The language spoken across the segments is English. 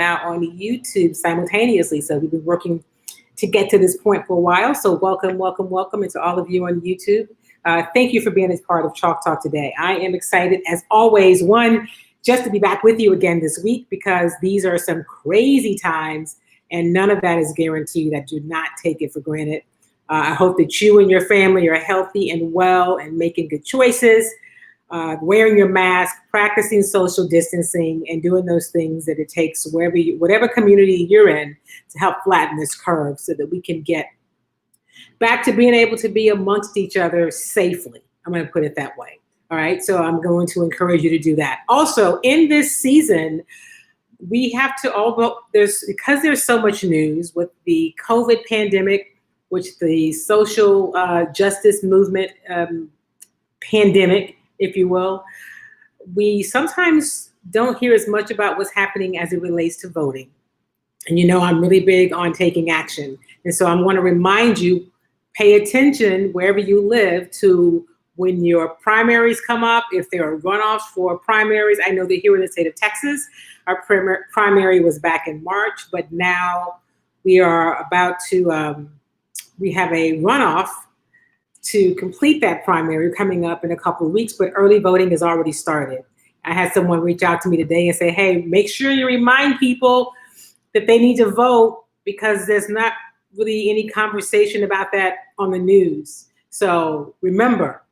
now on YouTube simultaneously. So we've been working to get to this point for a while. So welcome, welcome, welcome, and to all of you on YouTube. Thank you for being a part of Chalk Talk today. I am excited, as always, just to be back with you again this week, because these are some crazy times, and none of that is guaranteed. I do not take it for granted. I hope that you and your family are healthy and well and making good choices, wearing your mask, practicing social distancing, and doing those things that it takes whatever community you're in to help flatten this curve so that we can get back to being able to be amongst each other safely. I'm going to put it that way. All right. So I'm going to encourage you to do that. Also, in this season, we have to because there's so much news with the COVID pandemic, which the social justice movement pandemic, if you will, we sometimes don't hear as much about what's happening as it relates to voting. And I'm really big on taking action. And so I'm going to remind you, pay attention wherever you live to when your primaries come up, if there are runoffs for primaries. I know that here in the state of Texas, our primary was back in March, but now we are about to, we have a runoff to complete that primary coming up in a couple of weeks, but early voting has already started. I had someone reach out to me today and say, hey, make sure you remind people that they need to vote, because there's not really any conversation about that on the news. So remember,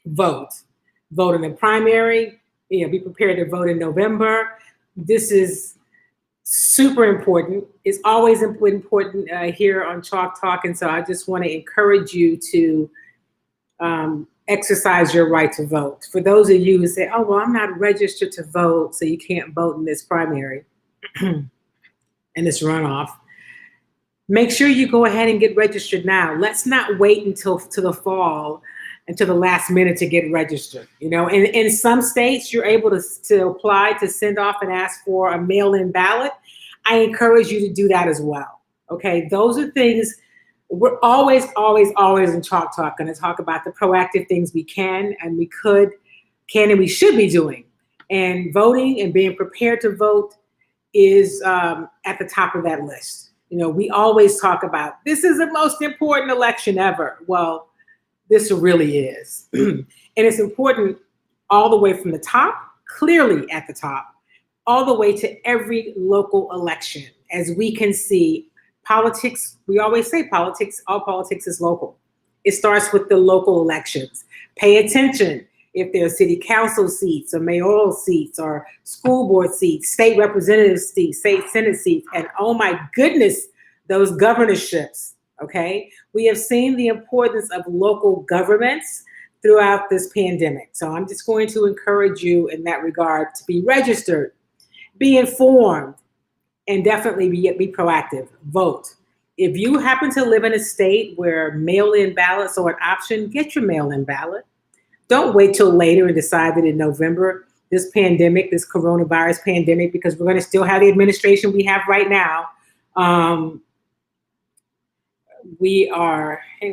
vote in the primary, be prepared to vote in November. This is super important. It's always important here on Chalk Talk. And so I just want to encourage you to exercise your right to vote. For those of you who say, oh, well, I'm not registered to vote, so you can't vote in this primary and this runoff, make sure you go ahead and get registered now. Let's not wait until the fall, until the last minute to get registered. In some states, you're able to apply to send off and ask for a mail-in ballot. I encourage you to do that as well. Okay, those are things we're always in Chalk Talk going to talk about, the proactive things we can and we should be doing. And voting and being prepared to vote is at the top of that list. We always talk about, this is the most important election ever. Well, this really is. And it's important all the way from the top, clearly at the top, all the way to every local election. As we can see, politics, we always say all politics is local. It starts with the local elections. Pay attention if there are city council seats or mayoral seats or school board seats, state representative seats, state senate seats, and oh my goodness, those governorships. Okay, we have seen the importance of local governments throughout this pandemic. So I'm just going to encourage you in that regard to be registered, be informed, and definitely be proactive. Vote. If you happen to live in a state where mail-in ballots are an option, get your mail-in ballot. Don't wait till later and decide that in November, this coronavirus pandemic, because we're going to still have the administration we have right now. Hang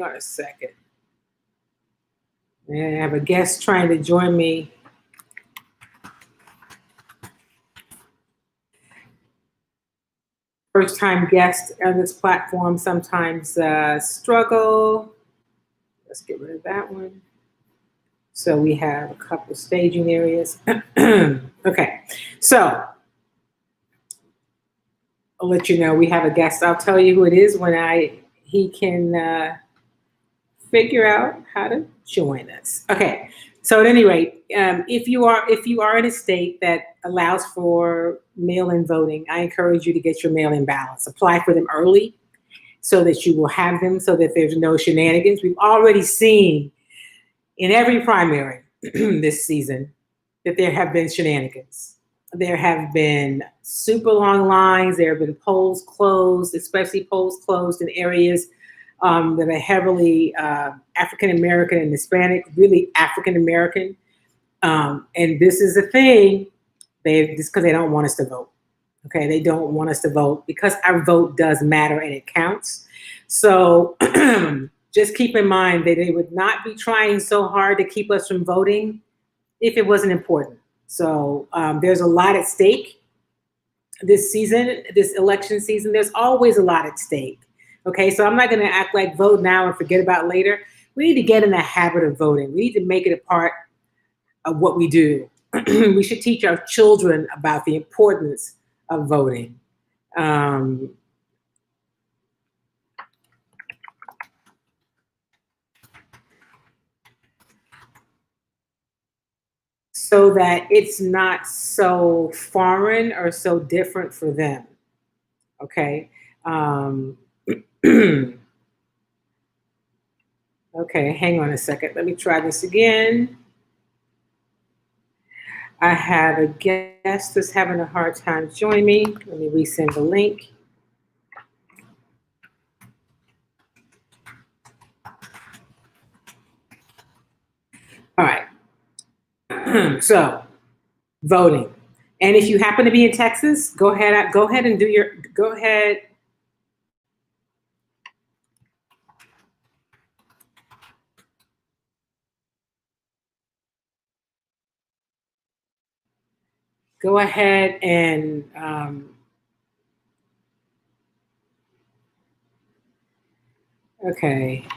on a second. I have a guest trying to join me. First-time guests on this platform sometimes struggle. Let's get rid of that one. So we have a couple of staging areas. Okay, so I'll let you know we have a guest. I'll tell you who it is when he can figure out how to join us. Okay, so at any rate, if you are in a state that allows for mail-in voting, I encourage you to get your mail-in ballots. Apply for them early so that you will have them, so that there's no shenanigans. We've already seen in every primary this season that there have been shenanigans. There have been super long lines. There have been polls closed, especially polls closed in areas that are heavily African-American and Hispanic, really African-American. And this is the thing, just because they don't want us to vote. Okay, they don't want us to vote because our vote does matter and it counts. So just keep in mind that they would not be trying so hard to keep us from voting if it wasn't important. So there's a lot at stake. this season, this election season, there's always a lot at stake. Okay, so I'm not going to act like vote now and forget about later. We need to get in the habit of voting. We need to make it a part of what we do. We should teach our children about the importance of voting. So that it's not so foreign or so different for them. Okay. Okay, hang on a second. Let me try this again. I have a guest that's having a hard time joining me. Let me resend the link. All right. So, voting. And if you happen to be in Texas, go ahead and go ahead. Go ahead and okay.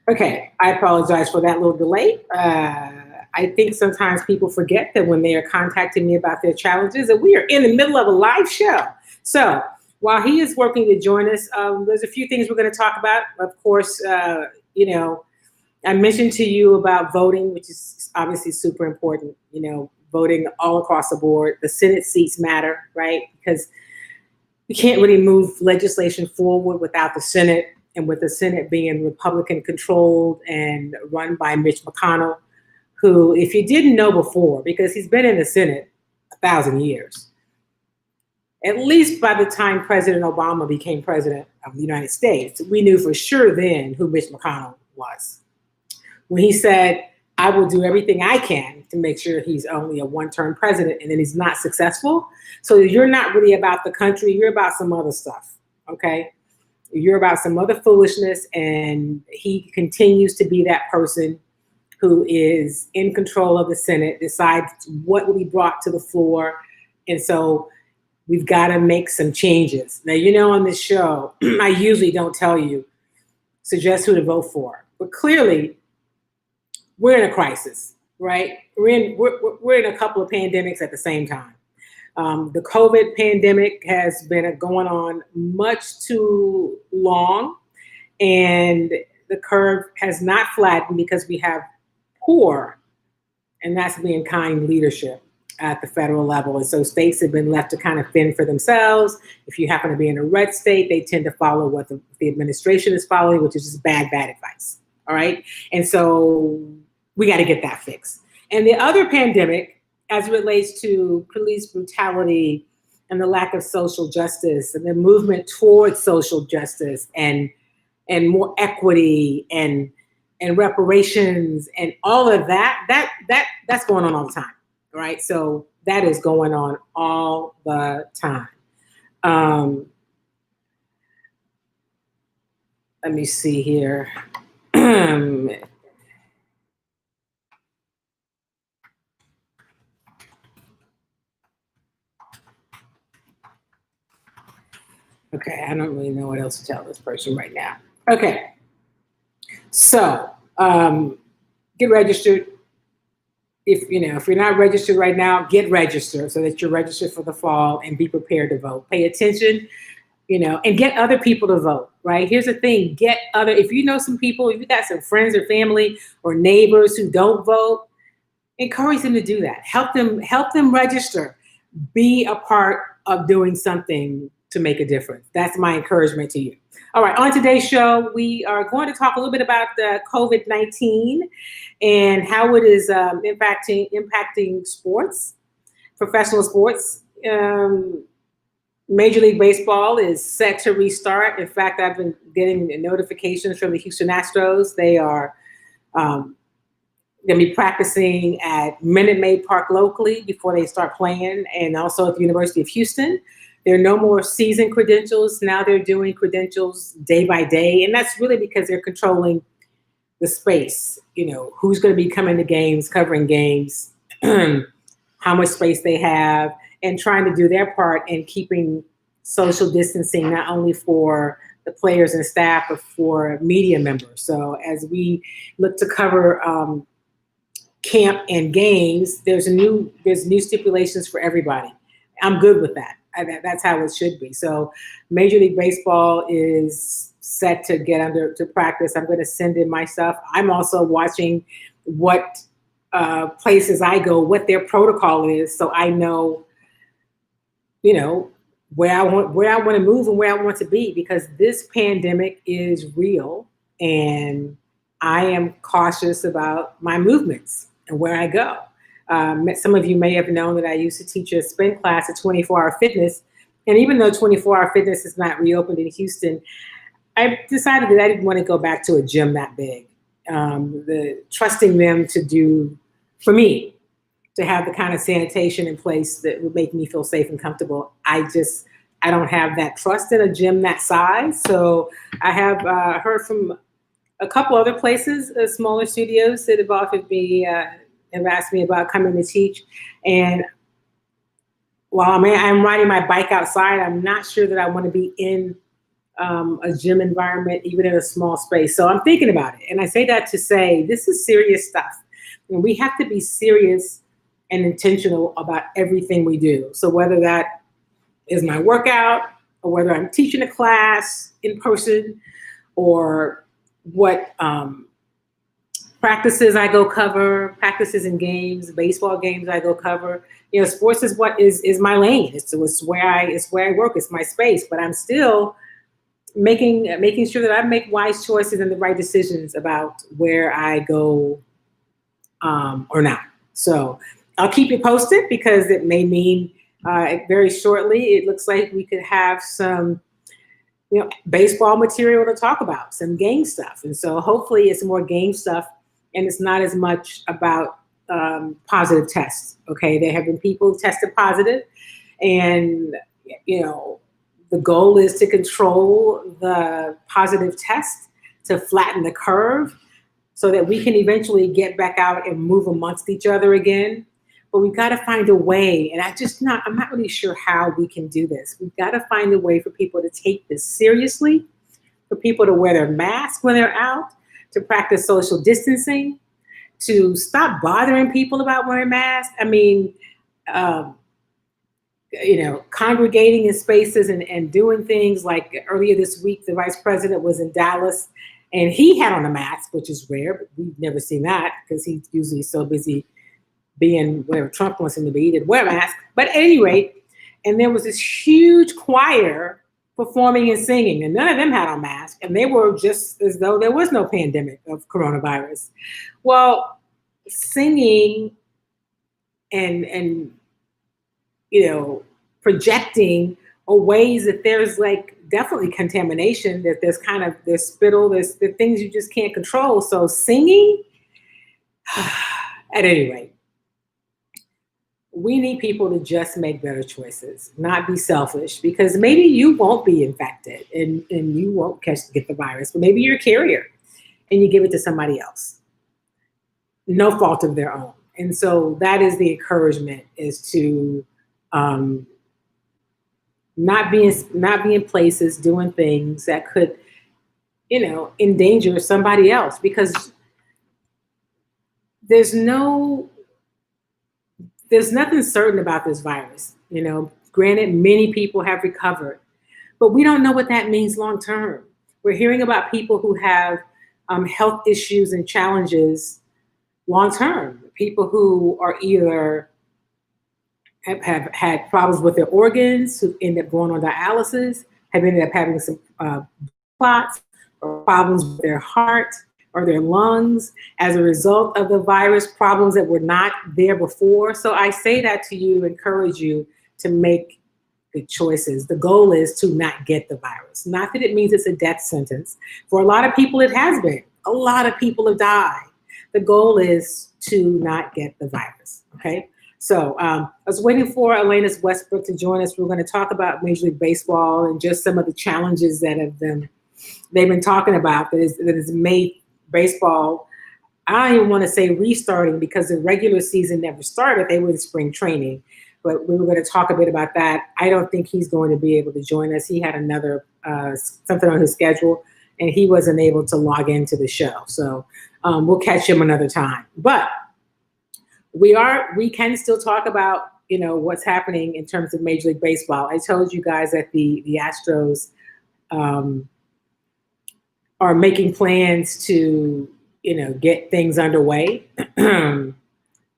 Okay, I apologize for that little delay. I think sometimes people forget that when they are contacting me about their challenges, that we are in the middle of a live show. So while he is working to join us, there's a few things we're going to talk about. Of course, you know, I mentioned to you about voting, which is obviously super important. You know, voting all across the board. The Senate seats matter, right? Because we can't really move legislation forward without the Senate, and with the Senate being Republican controlled and run by Mitch McConnell, who, if you didn't know before, because he's been in the Senate 1,000 years, at least by the time President Obama became president of the United States, we knew for sure then who Mitch McConnell was. When he said, I will do everything I can to make sure he's only a one-term president, and then he's not successful. So you're not really about the country, you're about some other stuff, okay? You're about some other foolishness, and he continues to be that person who is in control of the Senate, decides what will be brought to the floor. And so we've got to make some changes. Now, you know, on this show, I usually don't tell you, suggest who to vote for, but clearly we're in a crisis, right? We're in a couple of pandemics at the same time. The COVID pandemic has been going on much too long, and the curve has not flattened because we have poor, and that's being kind, leadership at the federal level. And so states have been left to kind of fend for themselves. If you happen to be in a red state, they tend to follow what the administration is following, which is just bad advice. All right. And so we got to get that fixed. And the other pandemic, as it relates to police brutality and the lack of social justice and the movement towards social justice and more equity and reparations and all of that's going on all the time, right? So that is going on all the time. Let me see here. Okay, I don't really know what else to tell this person right now. Okay, so get registered. If you're not registered right now, get registered so that you're registered for the fall and be prepared to vote. Pay attention, and get other people to vote. Right? Here's the thing: if you know some people, if you got some friends or family or neighbors who don't vote, encourage them to do that. Help them register. Be a part of doing something to make a difference. That's my encouragement to you. All right, on today's show, we are going to talk a little bit about COVID-19 and how it is impacting sports, professional sports. Major League Baseball is set to restart. In fact, I've been getting notifications from the Houston Astros. They are going to be practicing at Minute Maid Park locally before they start playing, and also at the University of Houston. There are no more season credentials. Now they're doing credentials day by day, and that's really because they're controlling the space, who's going to be coming to games, covering games, how much space they have, and trying to do their part in keeping social distancing, not only for the players and staff, but for media members. So as we look to cover camp and games, there's new stipulations for everybody. I'm good with that. That's how it should be. So Major League Baseball is set to get to practice. I'm going to send in my stuff. I'm also watching what places I go, what their protocol is, so I know, where I want to move and where I want to be, because this pandemic is real, and I am cautious about my movements and where I go. Some of you may have known that I used to teach a spin class at 24-Hour Fitness. And even though 24-Hour Fitness is not reopened in Houston, I decided that I didn't want to go back to a gym that big. Trusting them to do, for me, to have the kind of sanitation in place that would make me feel safe and comfortable. I don't have that trust in a gym that size. So I have heard from a couple other places, smaller studios that have offered me, have asked me about coming to teach. And while I'm riding my bike outside, I'm not sure that I want to be in a gym environment, even in a small space. So I'm thinking about it. And I say that to say, this is serious stuff. And we have to be serious and intentional about everything we do. So whether that is my workout, or whether I'm teaching a class in person, or what practices I go cover, practices and games, baseball games I go cover. Sports is what is my lane. It's where I work. It's my space. But I'm still making sure that I make wise choices and the right decisions about where I go or not. So I'll keep you posted, because it may mean very shortly, it looks like we could have some baseball material to talk about, some game stuff. And so hopefully it's more game stuff, and it's not as much about positive tests. Okay, there have been people who tested positive, and the goal is to control the positive test, to flatten the curve, so that we can eventually get back out and move amongst each other again. But we've got to find a way, and I'm not really sure how we can do this. We've got to find a way for people to take this seriously, for people to wear their masks when they're out, to practice social distancing, to stop bothering people about wearing masks. I mean, congregating in spaces and doing things like earlier this week, the vice president was in Dallas and he had on a mask, which is rare, but we've never seen that because he's usually so busy being whatever Trump wants him to be. He didn't wear a mask. But at any rate, and there was this huge choir performing and singing, and none of them had on masks, and they were just as though there was no pandemic of coronavirus. Well, singing and projecting are ways that there's like definitely contamination, that there's spittle, there's things you just can't control. So singing, at any rate, we need people to just make better choices, not be selfish, because maybe you won't be infected and you won't get the virus, but maybe you're a carrier and you give it to somebody else. No fault of their own. And so that is the encouragement, is to not be in places doing things that could, endanger somebody else, because there's nothing certain about this virus. Granted, many people have recovered, but we don't know what that means long term. We're hearing about people who have health issues and challenges long term. People who are either have had problems with their organs, who end up going on dialysis, have ended up having some clots or problems with their heart or their lungs as a result of the virus, problems that were not there before. So I say that to you, encourage you to make good choices. The goal is to not get the virus. Not that it means it's a death sentence. For a lot of people, it has been. A lot of people have died. The goal is to not get the virus, okay? So I was waiting for Alanis Westbrook to join us. We're going to talk about Major League Baseball and just some of the challenges that they've been talking about that has made baseball, I don't even want to say restarting because the regular season never started. They were in spring training, but we were going to talk a bit about that. I don't think he's going to be able to join us. He had another something on his schedule, and he wasn't able to log into the show. So we'll catch him another time. But we can still talk about what's happening in terms of Major League Baseball. I told you guys that the Astros are making plans to get things underway. And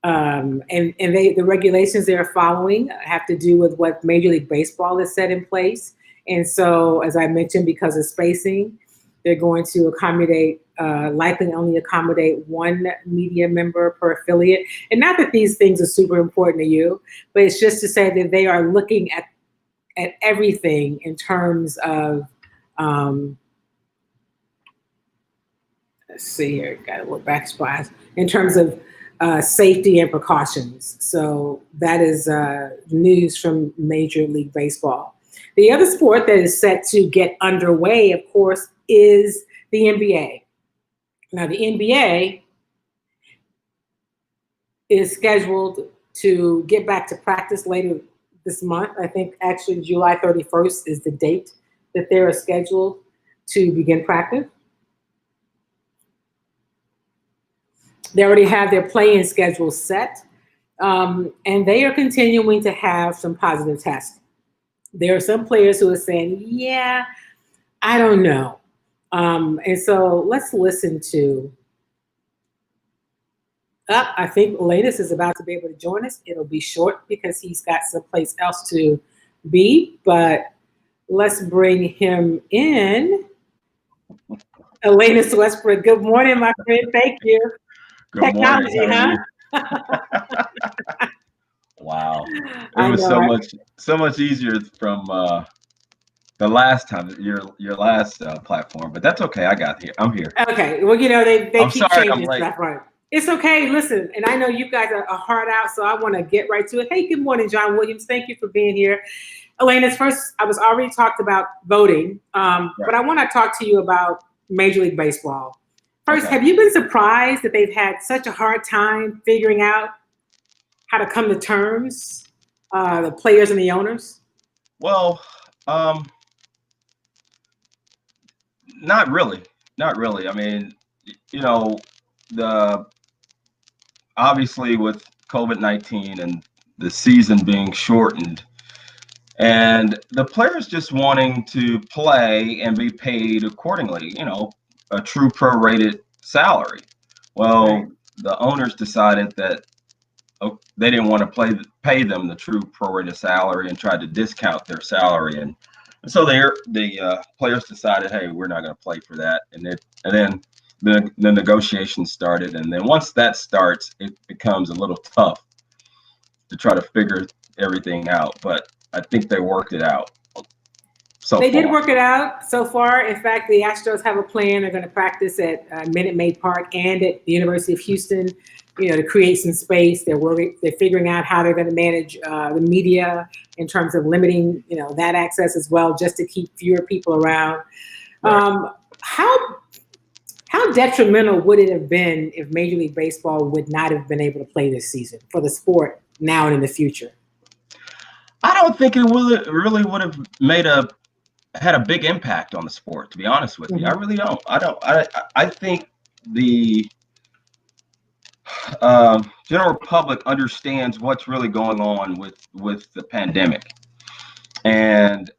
the regulations they're following have to do with what Major League Baseball has set in place. And so, as I mentioned, because of spacing, they're going to likely only accommodate one media member per affiliate. And not that these things are super important to you, but it's just to say that they are looking at everything in terms of, let's see here, got to look back splash, in terms of safety and precautions. So that is news from Major League Baseball. The other sport that is set to get underway, of course, is the NBA. Now, the NBA is scheduled to get back to practice later this month. I think actually July 31st is the date that they are scheduled to begin practice. They already have their play-in schedule set, and they are continuing to have some positive tests. There are some players who are saying, yeah, I don't know. And so let's listen to, I think Latest is about to be able to join us. It'll be short because he's got someplace else to be, but let's bring him in. Elenys Westbrook, good morning, my friend. Thank you. Good Technology, morning. huh? Wow. It was so much easier from the last time, your last platform, but that's okay. I'm here. Okay. Well, they keep changing stuff, right? It's okay. Listen, and I know you guys are hard out, so I want to get right to it. Hey, good morning, John Williams. Thank you for being here. Elenys, first, I was already talked about voting, but I want to talk to you about Major League Baseball. First, Have you been surprised that they've had such a hard time figuring out how to come to terms, the players and the owners? Well, not really. I mean, obviously with COVID-19 and the season being shortened, and the players just wanting to play and be paid accordingly, a true prorated salary. Well, right. The owners decided that they didn't want to pay them the true prorated salary and tried to discount their salary, and so the players decided, hey, we're not going to play for that, and then the negotiations started, and then once that starts, it becomes a little tough to try to figure everything out. But I think they worked it out. They did work it out so far. In fact, the Astros have a plan. They're going to practice at Minute Maid Park and at the University of Houston, to create some space. They're figuring out how they're going to manage the media in terms of limiting, that access as well, just to keep fewer people around. Right. How detrimental would it have been if Major League Baseball would not have been able to play this season for the sport now and in the future? I don't think it really would have had a big impact on the sport, to be honest with you. I really don't. I think the general public understands what's really going on with the pandemic, and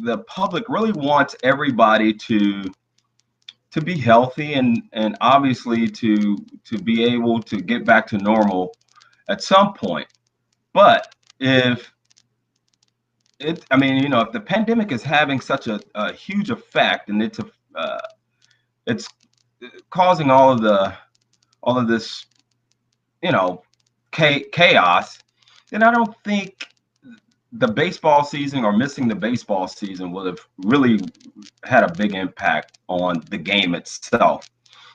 the public really wants everybody to be healthy and obviously to be able to get back to normal at some point. But if the pandemic is having such a huge effect, and it's causing all of this, chaos, then I don't think the baseball season or missing the baseball season would have really had a big impact on the game itself.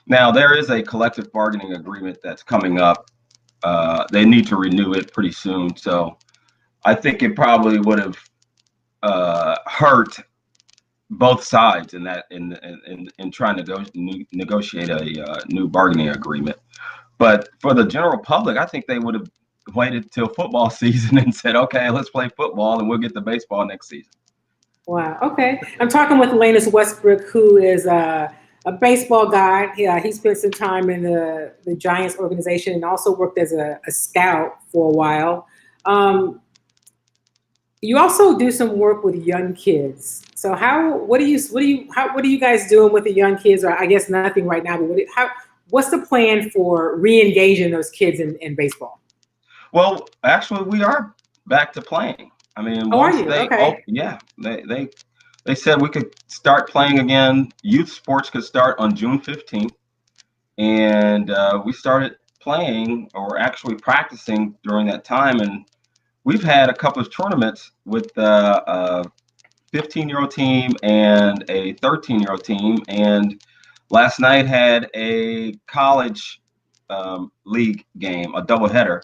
Now, there is a collective bargaining agreement that's coming up. They need to renew it pretty soon. So I think it probably would have hurt both sides in trying to negotiate a new bargaining agreement. But for the general public, I think they would have waited till football season and said, okay, let's play football and we'll get to baseball next season. Wow. Okay. I'm talking with Lanus Westbrook, who is a baseball guy. Yeah, he spent some time in the Giants organization and also worked as a scout for a while. You also do some work with young kids. So what are you guys doing with the young kids? Or I guess nothing right now, but what's the plan for re-engaging those kids in baseball? Well, actually, we are back to playing. I mean, once they, okay. Yeah, they said we could start playing again. Youth sports could start on June 15th, and we started playing or actually practicing during that time. And we've had a couple of tournaments with a 15-year-old team and a 13-year-old team, and last night had a college league game, a doubleheader.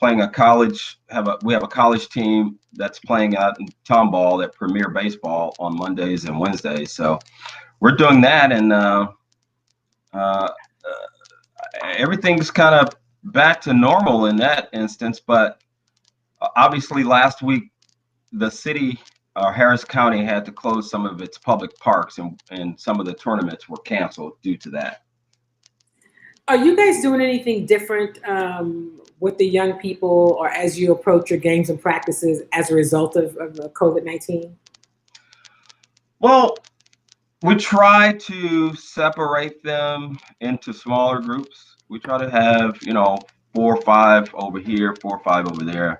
Playing a college, we have a college team that's playing out in Tomball at Premier Baseball on Mondays and Wednesdays. So we're doing that, and everything's kind of back to normal in that instance. But obviously, last week the city, Harris County, had to close some of its public parks, and some of the tournaments were canceled due to that. Are you guys doing anything different with the young people, or as you approach your games and practices as a result of COVID-19? Well, we try to separate them into smaller groups. We try to have, 4 or 5 over here, 4 or 5 over there,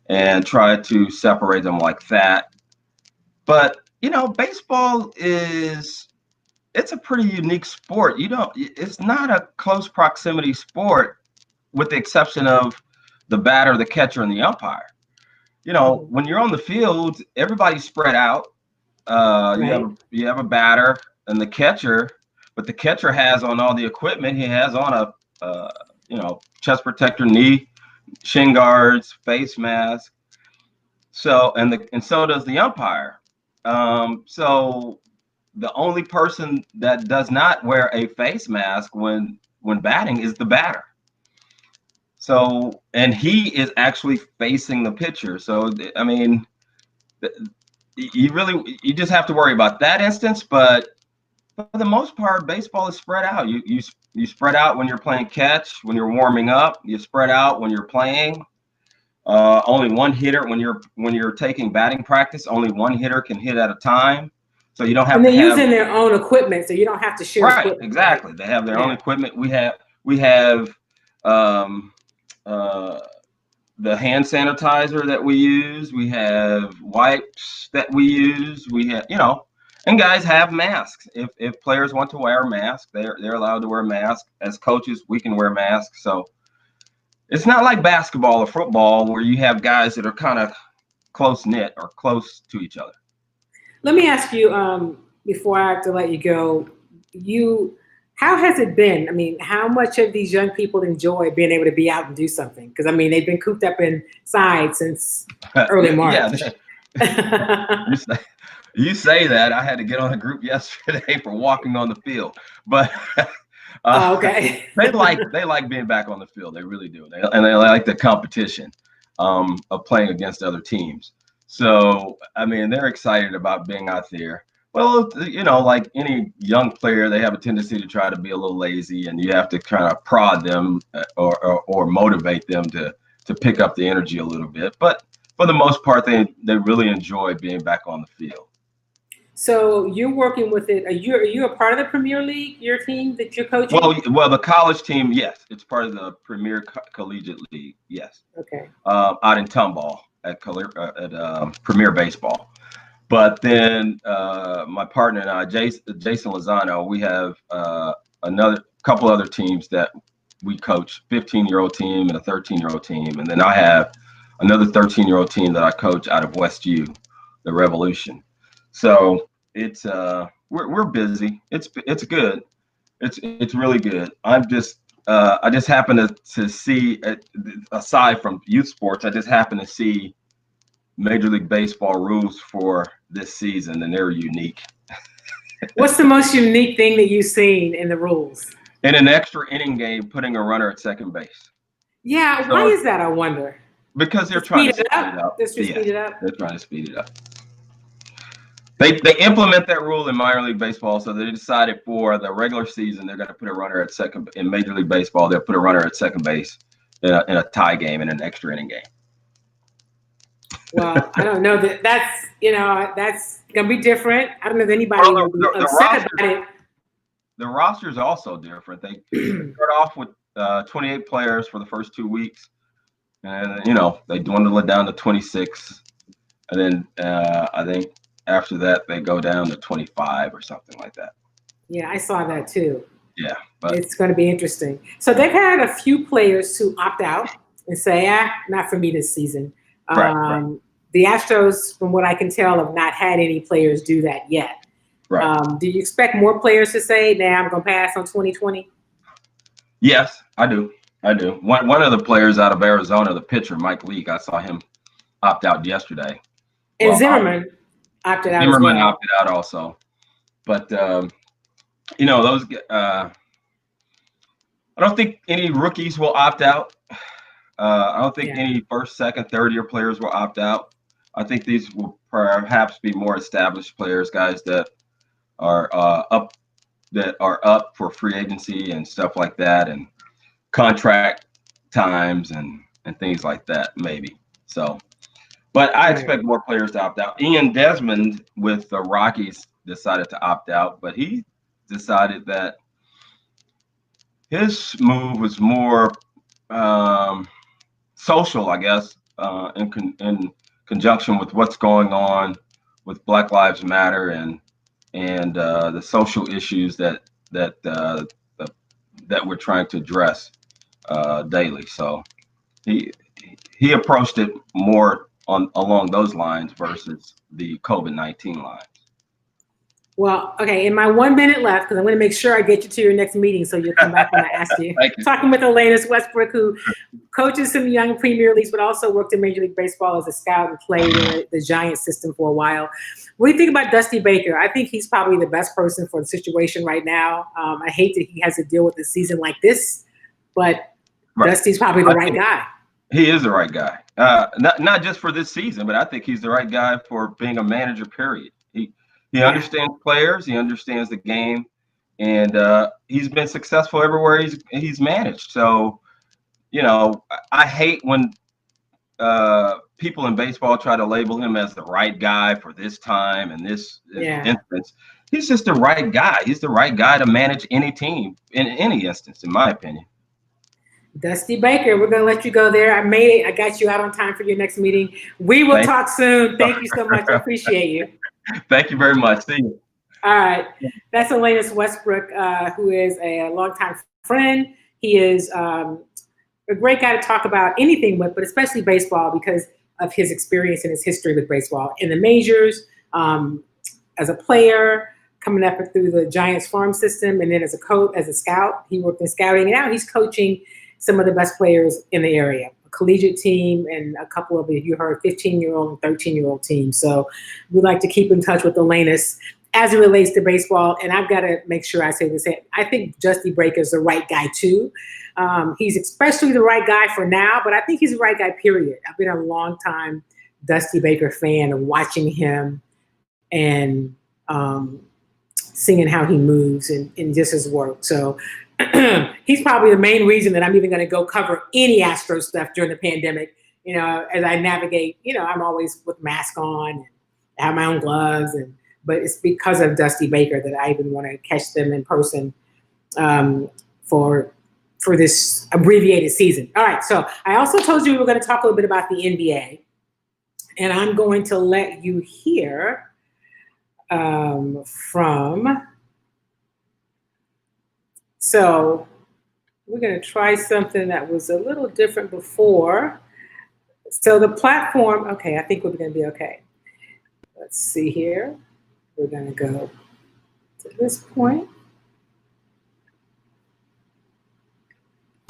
and try to separate them like that. But, baseball it's a pretty unique sport. It's not a close proximity sport, with the exception of the batter, the catcher, and the umpire. When you're on the field, everybody's spread out. Right. You have a batter and the catcher, but the catcher has on all the equipment. He has on a chest protector, knee, shin guards, face mask. So so does the umpire. So the only person that does not wear a face mask when batting is the batter. So, and he is actually facing the pitcher. So, I mean, you just have to worry about that instance. But for the most part, baseball is spread out. You spread out when you're playing catch, when you're warming up. You spread out when you're playing. Only one hitter when you're taking batting practice. Only one hitter can hit at a time. So you don't have. And they're using their own equipment, so you don't have to share. Right, exactly. Right? They have their own equipment. We have the hand sanitizer that we use. We have wipes that we use. We have, and guys have masks. If players want to wear a mask, they're allowed to wear a mask. As coaches, we can wear masks. So it's not like basketball or football where you have guys that are kind of close knit or close to each other. Let me ask you, before I have to let you go, how has it been? I mean, how much of these young people enjoy being able to be out and do something? Because, I mean, they've been cooped up inside since early March. You say that. I had to get on a group yesterday for walking on the field. But okay. they like being back on the field. They really do. And they like the competition of playing against other teams. So, I mean, they're excited about being out there. Well, like any young player, they have a tendency to try to be a little lazy, and you have to kind of prod them or motivate them to pick up the energy a little bit. But for the most part, they really enjoy being back on the field. So you're working with it. Are you a part of the Premier League, your team that you're coaching? Well, the college team, yes. It's part of the Premier Collegiate League, yes. Okay. Out in Tomball at Premier Baseball. But then my partner and I, Jason Lozano, we have another couple other teams that we coach, 15-year-old team and a 13-year-old team. And then I have another 13-year-old team that I coach out of West U, the Revolution. So it's we're busy. It's good. It's really good. I just happen to see, aside from youth sports, I just happen to see Major League Baseball rules for this season, and they're unique. What's the most unique thing that you've seen in the rules? In an extra inning game, putting a runner at second base. Yeah, why is that, I wonder? Because they're trying to speed it up. They're trying to speed it up. They're trying to speed it up. They implement that rule in minor league baseball, so they decided for the regular season they're going to put a runner at second. In Major League Baseball, they'll put a runner at second base in a tie game in an extra inning game. Well, I don't know that's going to be different. I don't know if anybody will be upset about it. The roster is also different. They start off with 28 players for the first 2 weeks, and they dwindle it down to 26, and then I think after that they go down to 25 or something like that. Yeah, I saw that too. Yeah, but it's going to be interesting. So they've had a few players who opt out and say, not for me this season. Right. The Astros, from what I can tell, have not had any players do that yet. Right. Do you expect more players to say, I'm going to pass on 2020? Yes, I do. One of the players out of Arizona, the pitcher, Mike Leake, I saw him opt out yesterday. And Zimmerman opted out. Zimmerman opted out also. But, those I don't think any rookies will opt out. I don't think any first, second, third year players will opt out. I think these will perhaps be more established players, guys that are up for free agency and stuff like that, and contract times and things like that, maybe. So, but I expect more players to opt out. Ian Desmond with the Rockies decided to opt out, but he decided that his move was more social, I guess, in conjunction with what's going on with Black Lives Matter and the social issues that we're trying to address daily. So he approached it more along those lines versus the COVID-19 lines. Well, okay, in my 1 minute left, because I'm going to make sure I get you to your next meeting so you'll come back when I ask you. Thank you. Talking with Alanis Westbrook, who coaches some young Premier Leagues, but also worked in Major League Baseball as a scout and played in the Giants system for a while. What do you think about Dusty Baker? I think he's probably the best person for the situation right now. I hate that he has to deal with a season like this, but Dusty's probably the right guy. He is the right guy. Not just for this season, but I think he's the right guy for being a manager, period. He understands players. He understands the game, and he's been successful everywhere he's managed. So, I hate when people in baseball try to label him as the right guy for this time and this instance. He's just the right guy. He's the right guy to manage any team in any instance, in my opinion. Dusty Baker, we're going to let you go there. I got you out on time for your next meeting. We will talk soon. Thank you so much. I appreciate you. Thank you very much. See you. All right. That's Alanis Westbrook, who is a longtime friend. He is a great guy to talk about anything with, but especially baseball because of his experience and his history with baseball in the majors, as a player, coming up through the Giants farm system, and then as a coach, as a scout. He worked in scouting, and now he's coaching some of the best players in the area, a collegiate team and a couple of, you heard, 15-year-old and 13-year-old teams. So we'd like to keep in touch with Alanis as it relates to baseball. And I've got to make sure I say this. I think Dusty Baker is the right guy too. He's especially the right guy for now, but I think he's the right guy, period. I've been a long time Dusty Baker fan of watching him and seeing how he moves and just his work. So he's probably the main reason that I'm even going to go cover any Astro stuff during the pandemic. As I navigate, I'm always with mask on and have my own gloves, but it's because of Dusty Baker that I even want to catch them in person for this abbreviated season. All right, so I also told you we were going to talk a little bit about the NBA, and I'm going to let you hear from. So we're going to try something that was a little different before. So the platform, okay, I think we're going to be okay. Let's see here. We're going to go to this point.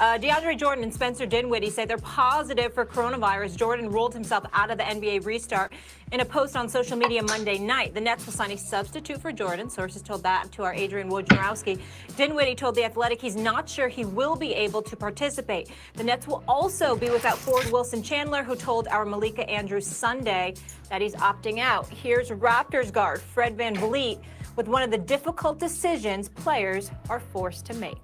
DeAndre Jordan and Spencer Dinwiddie say they're positive for coronavirus. Jordan ruled himself out of the NBA restart in a post on social media Monday night. The Nets will sign a substitute for Jordan. Sources told that to our Adrian Wojnarowski. Dinwiddie told The Athletic he's not sure he will be able to participate. The Nets will also be without forward Wilson Chandler, who told our Malika Andrews Sunday that he's opting out. Here's Raptors guard Fred VanVleet with one of the difficult decisions players are forced to make.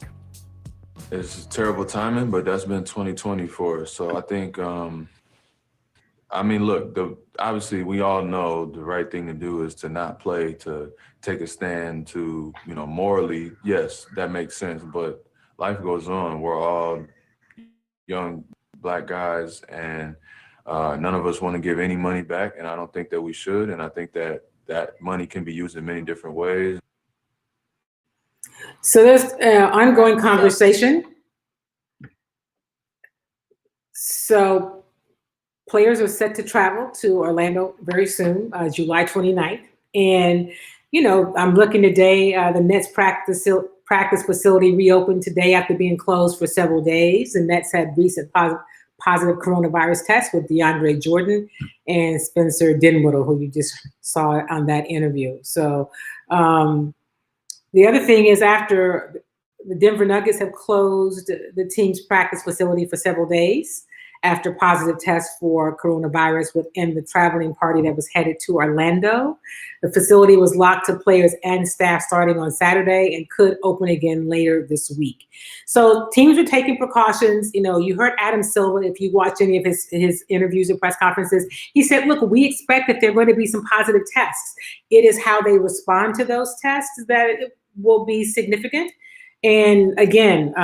It's terrible timing, but that's been 2020 for us. So I think, I mean, look, obviously we all know the right thing to do is to not play, to take a stand, to, morally, yes, that makes sense. But life goes on. We're all young Black guys, and none of us want to give any money back, and I don't think that we should. And I think that money can be used in many different ways. So there's ongoing conversation. So players are set to travel to Orlando very soon, July 29th. And, I'm looking today, the Nets practice facility reopened today after being closed for several days. The Nets had recent positive coronavirus tests with DeAndre Jordan and Spencer Dinwiddie, who you just saw on that interview. So, the other thing is, after the Denver Nuggets have closed the team's practice facility for several days after positive tests for coronavirus within the traveling party that was headed to Orlando. The facility was locked to players and staff starting on Saturday and could open again later this week. So teams are taking precautions. You heard Adam Silver, if you watch any of his interviews and press conferences, he said, look, we expect that there are going to be some positive tests. It is how they respond to those tests that it will be significant. And again,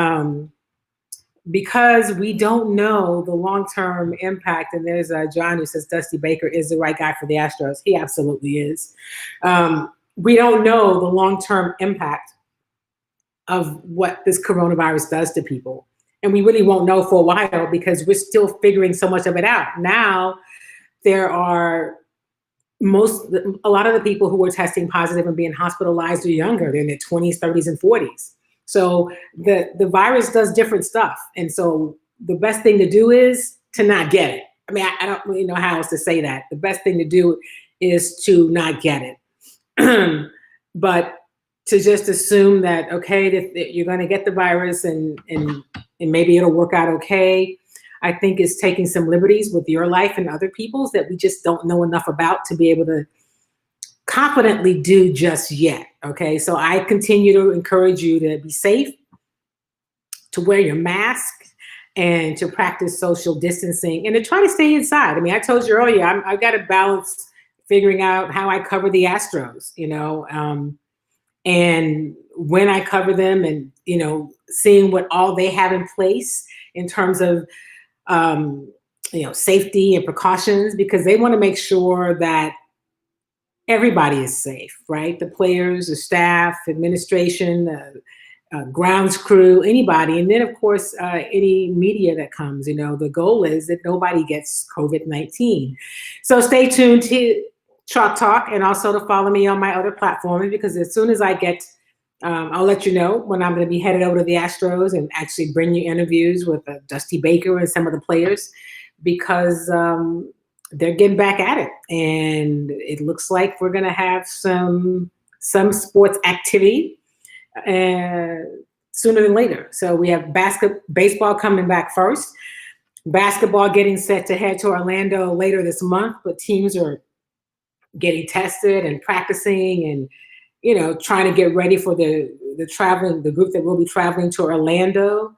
because we don't know the long-term impact, and there's John who says Dusty Baker is the right guy for the Astros. He absolutely is. We don't know the long-term impact of what this coronavirus does to people. And we really won't know for a while because we're still figuring so much of it out. Now, there are a lot of the people who are testing positive and being hospitalized are younger. They're in their 20s, 30s, and 40s. So the virus does different stuff. And so the best thing to do is to not get it. I mean, I don't really know how else to say that. The best thing to do is to not get it. But to just assume that, okay, that you're going to get the virus and maybe it'll work out okay, I think is taking some liberties with your life and other people's that we just don't know enough about to be able to confidently do just yet. Okay, so I continue to encourage you to be safe, to wear your mask, and to practice social distancing, and to try to stay inside. I mean, I told you earlier, I've got to balance figuring out how I cover the Astros, and when I cover them, and seeing what all they have in place in terms of safety and precautions, because they want to make sure that everybody is safe, right? The players, the staff, administration, grounds crew, anybody. And then, of course, any media that comes. The goal is that nobody gets COVID-19. So stay tuned to Chalk Talk, and also to follow me on my other platforms, because as soon as I get, I'll let you know when I'm going to be headed over to the Astros and actually bring you interviews with Dusty Baker and some of the players, because they're getting back at it, and it looks like we're going to have some sports activity sooner than later. So we have baseball coming back first, basketball getting set to head to Orlando later this month, but teams are getting tested and practicing and trying to get ready for the group that will be traveling to Orlando.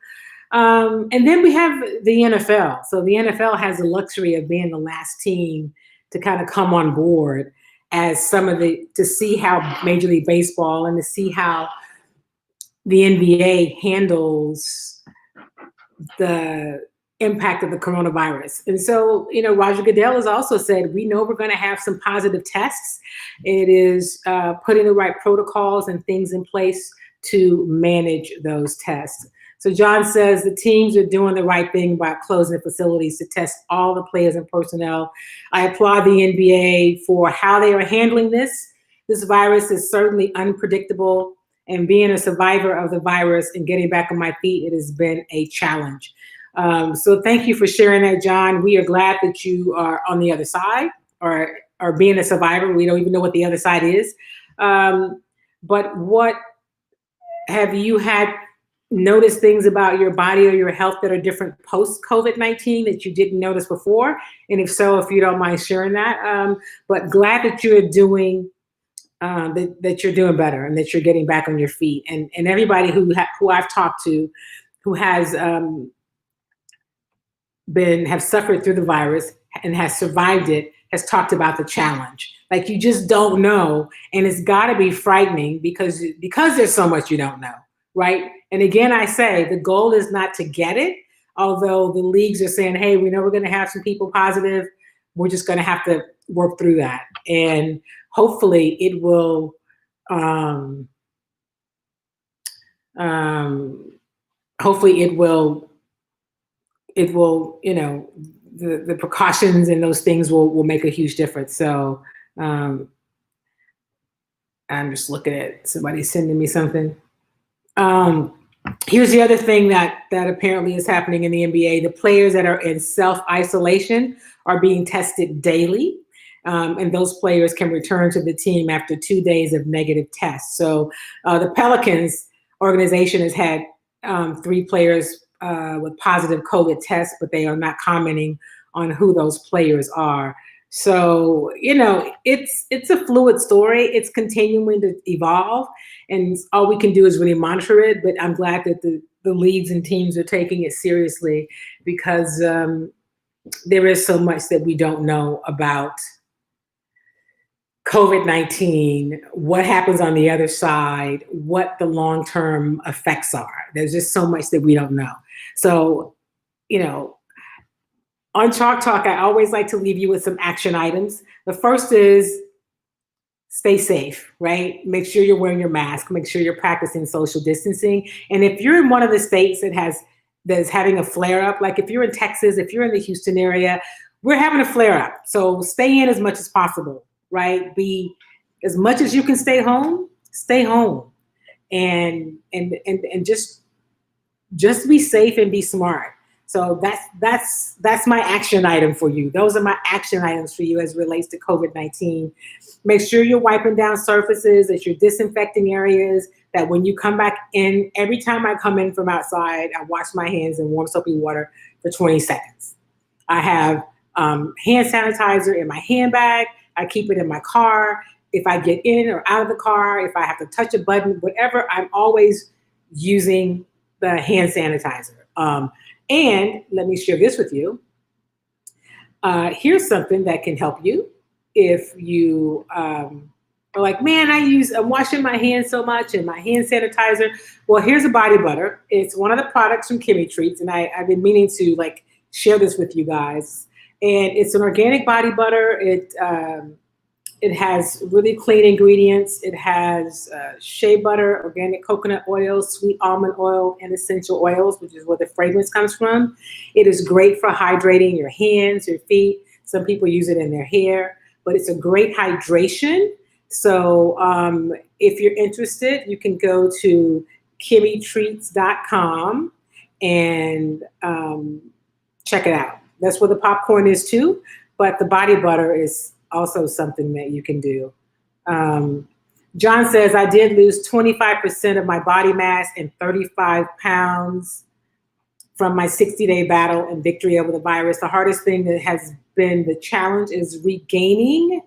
And then we have the NFL. So the NFL has the luxury of being the last team to kind of come on board as to see how Major League Baseball and to see how the NBA handles the impact of the coronavirus. And so, Roger Goodell has also said, we know we're going to have some positive tests. It is putting the right protocols and things in place to manage those tests. So John says the teams are doing the right thing by closing facilities to test all the players and personnel. I applaud the NBA for how they are handling this. This virus is certainly unpredictable, And being a survivor of the virus and getting back on my feet, it has been a challenge. So thank you for sharing that, John. We are glad that you are on the other side, or being a survivor. We don't even know what the other side is. But what have you had noticed things about your body or your health that are different post COVID-19 that you didn't notice before? And if so, if you don't mind sharing that. But glad that you're doing that you're doing better and that you're getting back on your feet. And everybody who I've talked to who has have suffered through the virus and has survived it has talked about the challenge. Like, you just don't know, and it's got to be frightening because there's so much you don't know, right? And again, I say the goal is not to get it, although the leagues are saying, hey, we know we're going to have some people positive. We're just going to have to work through that, and hopefully it will. Hopefully it will. It will, the precautions and those things will make a huge difference. So I'm just looking at somebody sending me something. Here's the other thing that apparently is happening in the NBA. The players that are in self-isolation are being tested daily. And those players can return to the team after 2 days of negative tests. So the Pelicans organization has had 3 players with positive COVID tests, but they are not commenting on who those players are. So, it's a fluid story. It's continuing to evolve, and all we can do is really monitor it. But I'm glad that the leagues and teams are taking it seriously, because there is so much that we don't know about COVID-19, what happens on the other side, what the long-term effects are. There's just so much that we don't know. So, on Chalk Talk, I always like to leave you with some action items. The first is stay safe, right? Make sure you're wearing your mask. Make sure you're practicing social distancing. And if you're in one of the states that is having a flare up, like if you're in Texas, if you're in the Houston area, we're having a flare up. So stay in as much as possible, right? Be as much as you can stay home, and just be safe and be smart. So that's my action item for you. Those are my action items for you as it relates to COVID-19. Make sure you're wiping down surfaces, that you're disinfecting areas, that when you come back in, every time I come in from outside, I wash my hands in warm soapy water for 20 seconds. I have hand sanitizer in my handbag. I keep it in my car. If I get in or out of the car, if I have to touch a button, whatever, I'm always using the hand sanitizer. And let me share this with you. Here's something that can help you if you are like, man, I'm washing my hands so much and my hand sanitizer. Well, here's a body butter. It's one of the products from Kimmy Treats, and I've been meaning to share this with you guys. And it's an organic body butter. It has really clean ingredients. It has shea butter, organic coconut oil, sweet almond oil, and essential oils, which is where the fragrance comes from. It is great for hydrating your hands, your feet. Some people use it in their hair, but it's a great hydration. So if you're interested, you can go to KimmyTreats.com and check it out. That's where the popcorn is too, but the body butter is also something that you can do. John says, I did lose 25% of my body mass and 35 pounds from my 60-day battle and victory over the virus. The hardest thing that has been the challenge is regaining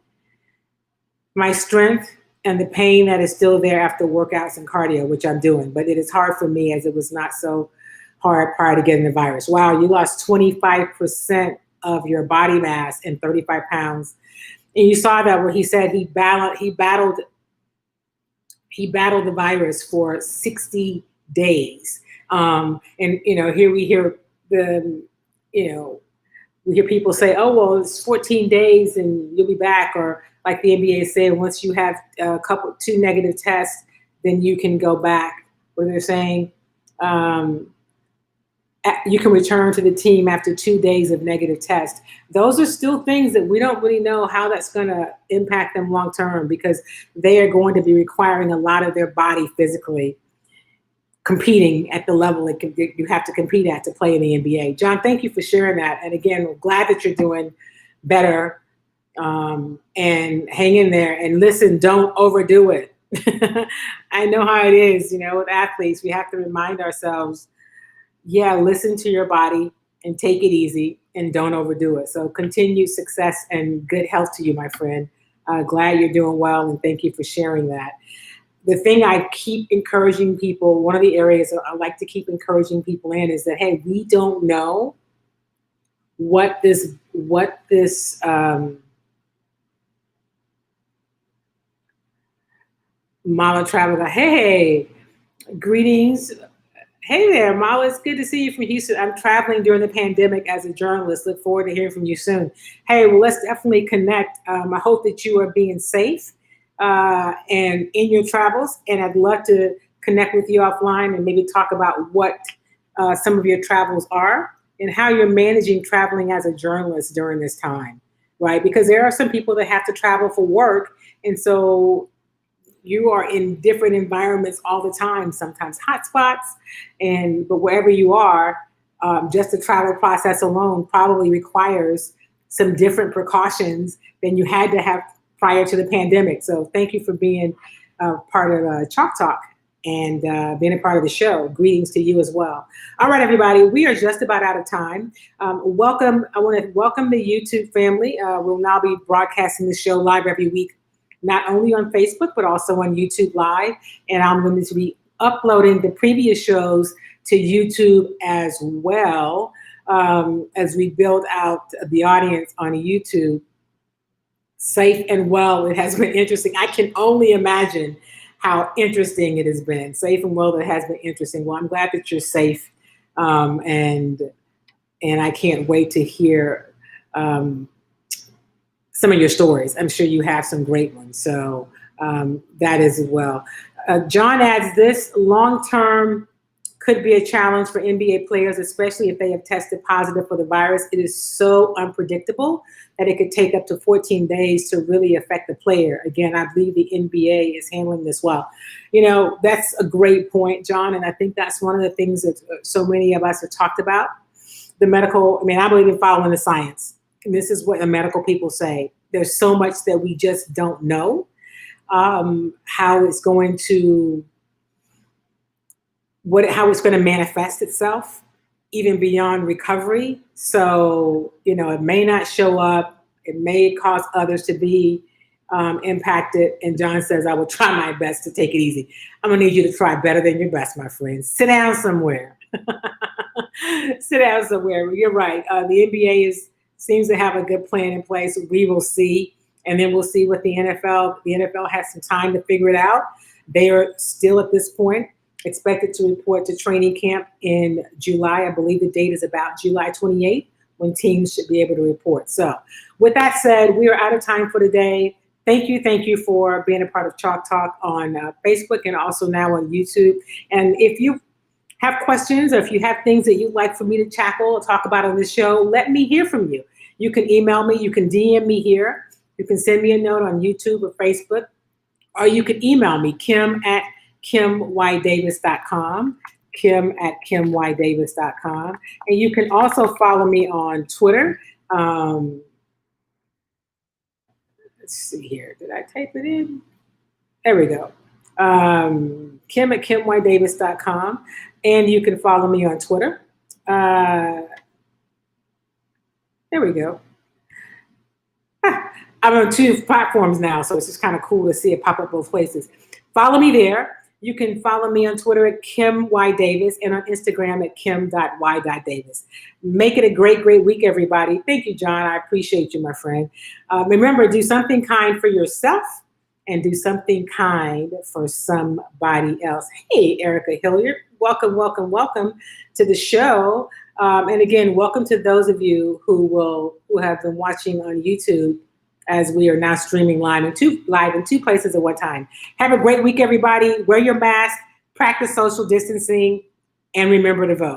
my strength and the pain that is still there after workouts and cardio, which I'm doing. But it is hard for me as it was not so hard prior to getting the virus. Wow, you lost 25% of your body mass and 35 pounds. And you saw that where he said he battled the virus for 60 days. And here we hear we hear people say, oh, well, it's 14 days and you'll be back. Or like the NBA said, once you have 2 negative tests, then you can go back. What they're saying. you can return to the team after 2 days of negative test. Those are still things that we don't really know how that's going to impact them long term, because they are going to be requiring a lot of their body physically, competing at the level that you have to compete at to play in the NBA. John, thank you for sharing that. And again, we're glad that you're doing better, and hang in there and listen, don't overdo it. I know how it is, with athletes, we have to remind ourselves, listen to your body and take it easy and don't overdo it. So continued success and good health to you, my friend. Glad you're doing well, and thank you for sharing that. The thing I keep encouraging people, one of the areas that I like to keep encouraging people in, is that, hey, we don't know what this Mala Travel guy. Hey, greetings. Hey there, Mala. It's good to see you from Houston. I'm traveling during the pandemic as a journalist. Look forward to hearing from you soon. Hey, well, let's definitely connect. I hope that you are being safe and in your travels. And I'd love to connect with you offline and maybe talk about what some of your travels are and how you're managing traveling as a journalist during this time, right? Because there are some people that have to travel for work. And so you are in different environments all the time, sometimes hotspots, but wherever you are, just the travel process alone probably requires some different precautions than you had to have prior to the pandemic. So thank you for being part of Chalk Talk and being a part of the show. Greetings to you as well. All right, everybody, we are just about out of time. Welcome. I want to welcome the YouTube family. We'll now be broadcasting the show live every week, not only on Facebook, but also on YouTube Live. And I'm going to be uploading the previous shows to YouTube as well, as we build out the audience on YouTube. Safe and well, it has been interesting. I can only imagine how interesting it has been. Safe and well, it has been interesting. Well, I'm glad that you're safe. And I can't wait to hear some of your stories. I'm sure you have some great ones. So that as well. John adds this: long-term could be a challenge for NBA players, especially if they have tested positive for the virus. It is so unpredictable that it could take up to 14 days to really affect the player. Again, I believe the NBA is handling this well. That's a great point, John. And I think that's one of the things that so many of us have talked about. I believe in following the science. And this is what the medical people say. There's so much that we just don't know how it's going to manifest itself, even beyond recovery. So, it may not show up. It may cause others to be impacted. And John says, I will try my best to take it easy. I'm going to need you to try better than your best, my friend. Sit down somewhere. Sit down somewhere. You're right. The NBA seems to have a good plan in place. We will see. And then we'll see what the NFL has some time to figure it out. They are still at this point expected to report to training camp in July. I believe the date is about July 28th, when teams should be able to report. So with that said, we are out of time for today. Thank you for being a part of Chalk Talk on Facebook and also now on YouTube. And if you have questions or if you have things that you'd like for me to tackle or talk about on this show, let me hear from you. You can email me, you can DM me here, you can send me a note on YouTube or Facebook, or you can email me, kim@kimydavis.com, kim@kimydavis.com. And you can also follow me on Twitter. Let's see here. Did I type it in? There we go. Kim@kimydavis.com. And you can follow me on Twitter. There we go. I'm on 2 platforms now, so it's just kind of cool to see it pop up both places. Follow me there. You can follow me on Twitter at Kim Y. Davis and on Instagram at kim.y.davis. Make it a great, great week, everybody. Thank you, John. I appreciate you, my friend. Remember, do something kind for yourself and do something kind for somebody else. Hey, Erica Hilliard, welcome to the show. And again, welcome to those of you who have been watching on YouTube, as we are now streaming live in two places at one time. Have a great week, everybody. Wear your mask, practice social distancing, and remember to vote.